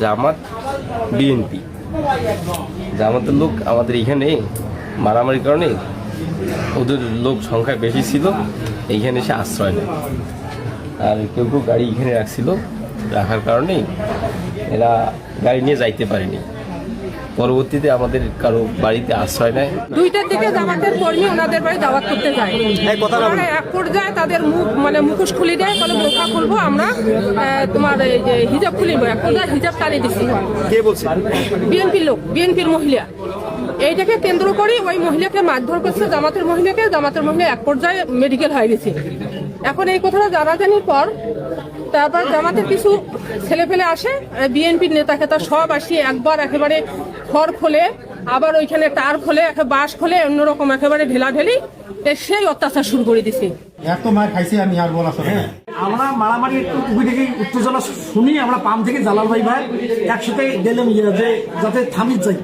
জামাত BNP জামাতের লোক আমাদের এখানে মারামারির কারণে ওদের লোক সংখ্যা বেশি ছিল, এইখানে এসে আশ্রয় নেয়। আর কেউ কেউ গাড়ি এখানে রাখছিল, রাখার কারণে এরা গাড়ি নিয়ে যাইতে পারেনি। পরবর্তীতে আমাদের কারো বাড়িতে আশ্রয় নেয়। 2টার দিকে জামাতের কর্মী ওনাদের বাড়ি দাওয়াত করতে যায়। এক পর্যায়ে তাদের মুখোশ খুলে দেয়, বলে বোরকা খুলবো আমরা, তোমার এই যে হিজাব খুলিব। এক পর্যায়ে হিজাব টানিয়ে দিচ্ছি। কে বলছে? বিএনপির লোক, বিএনপির মহিলা। এইটাকে কেন্দ্র করে ওই মহিলাকে মারধর করছে, জামাতের মহিলাকে। জামাতের মহিলা এক পর্যায়ে মেডিকেল হয়ে গেছে। এখন এই কথাটা জানাজানির পর তারপর জামাতের কিছু ছেলেপেলে আসে, বিএনপির নেতা খেতা সব আসি একবার একেবারে খড় খোলে, আবার ওইখানে টার খোলে, বাঁশ খোলে, অন্যরকম একেবারে ঢেলাঢেলি সেই অত্যাচার শুরু করে দিছে। এত মার খাইছি আমি আর বলা চলে না। আমরা মারামারি একটু টুপি থেকে উত্তেজনা শুনি, আমরা পাম থেকে জালাল ভাই একসাথে গেলাম যে যাতে থামিজ যাই।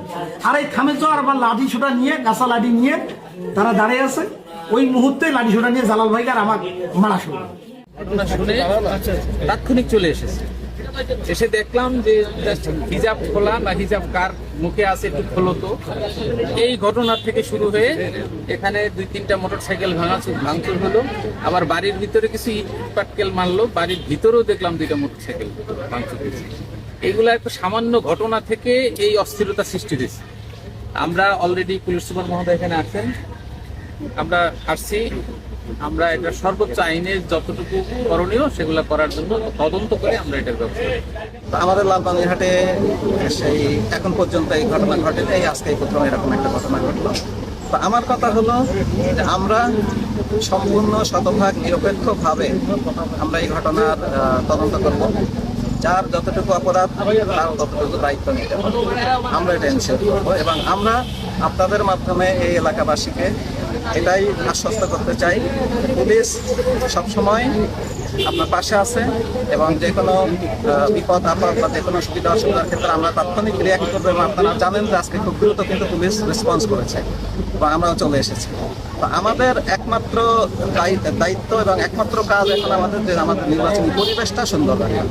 আর এই থামিজ যাওয়ার আবার লাঠি ছোটা নিয়ে, গাছা লাঠি নিয়ে তারা দাঁড়িয়ে আছে। ওই মুহূর্তে লাঠি ছোটা নিয়ে জালাল ভাইকে আর আমার মারা শুরু। শুনে তাৎক্ষণিক চলে এসে দেখলাম যে হিজাব খোলা না হিজাব কার মুখে আছে একটু খোলো তো। এই ঘটনার থেকে শুরু হয়ে এখানে 2-3টা মোটরসাইকেল ভাঙচুর হলো। আবার বাড়ির ভিতরে কিছু ইট পাটকেল মারলো। বাড়ির ভিতরেও দেখলাম 2টা মোটরসাইকেল ভাঙচুর হয়েছে। এগুলা একটা সামান্য ঘটনা থেকে এই অস্থিরতা সৃষ্টি হয়েছে। আমরা অলরেডি পুলিশ সুপার মহোদয় এখানে আছেন, আমরা আসছি। আমরা এটা সর্বোচ্চ আইনের যতটুকু করণীয় সেগুলো করার জন্য তদন্ত করে আমরা এটার ব্যবস্থা। আমাদের লালবানিরহাটে সেই এখন পর্যন্ত এই ঘটনা ঘটেনি, আজকে প্রথম এরকম একটা ঘটনা ঘটলো। তো আমার কথা হলো যে আমরা সম্পূর্ণ শতভাগ নিরপেক্ষভাবে আমরা এই ঘটনার তদন্ত করব। যার যতটুকু অপরাধ তার ততটুকু দায়িত্ব নিতে হবে, আমরা এটা এনশিওর করবো। এবং আমরা আপনাদের মাধ্যমে এই এলাকাবাসীকে এটাই আশ্বস্ত করতে চাই, পুলিশ সবসময় আপনার পাশে আছে এবং যে কোনো বিপদ আপদ বা যে কোনো সুবিধা অসুবিধার ক্ষেত্রে আমরা তাৎক্ষণিক রিয়াক্ট করবো। এবং আপনারা জানেন যে আজকে খুব দ্রুত কিন্তু পুলিশ রেসপন্স করেছে এবং আমরাও চলে এসেছি। তো আমাদের একমাত্র দায়িত্ব এবং একমাত্র কাজ এখন আমাদের যে আমাদের নির্বাচনী পরিবেশটা সুন্দর রাখা।